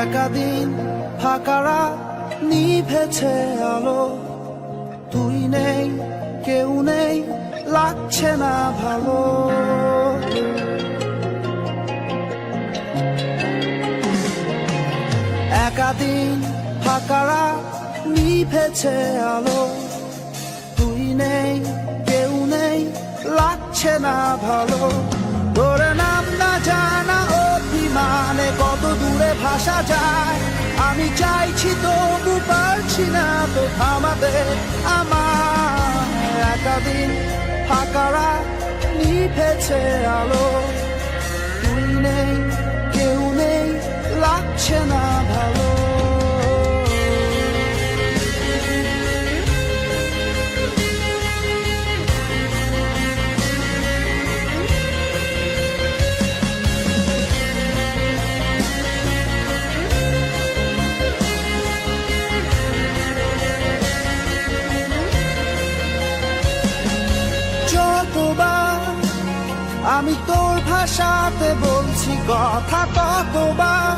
একাদিন ফাঁকারা নিভেছে আলো, তুই নেই কেউ নেই লাগছে না ভালো। একাদিন ফাঁকারা নিভেছে আলো, তুই নেই কেউ নেই লাগছে না ভালো। তোরে নাম না জানা অভিমানে কত দূরে ভাসা যায়, আমি চাইছি তবু পারছি না তো থামাতে আমার। একাদিন ফাঁকারা নিভেছে আলো, তুই নেই কেউ নেই লাগছে না ভালো। যতবার আমি তোর ভাষাতে বলছি কথা, ততবার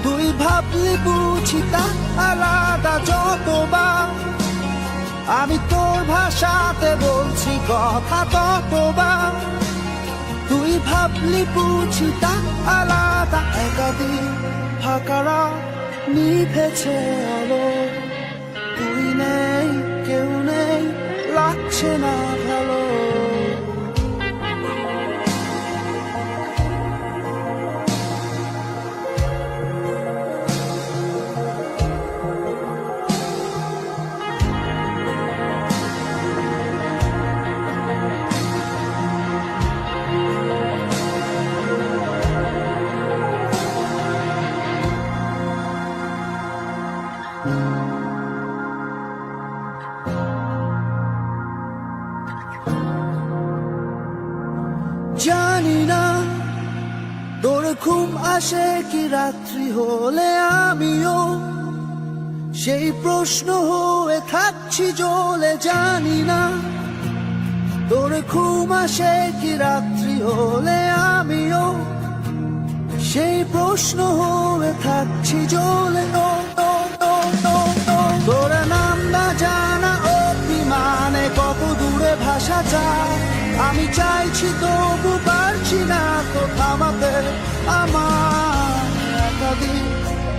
তুই ভাবলি বুঝি তা আলাদা। যতবার আমি তোর ভাষাতে বলছি কথা, ততবার তুই ভাবলি বুঝি তা আলাদা। একাদিন ফাঁকারা নিভেছে আলো, তুই নেই কেউ নেই লাগছে না ভালো। জানি না তোর ঘুম আসে কি রাত্রি হলে, আমিও সেই প্রশ্ন হয়ে থাকছি জ্বলে। জানি না তোর ঘুম আসে কি রাত্রি হলে, আমিও সেই প্রশ্ন হয়ে থাকছি জ্বলে। তোর নাম না জানা অভিমানে কত দূরে ভাষা যায়, আমি চাইছি তবু পারছি না তো থামাতে আমার। একাদিন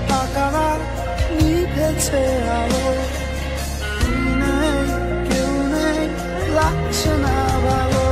ফাঁকারা নিভেছে আলো, তুই নেই কেউ নেই লাগছে না ভালো।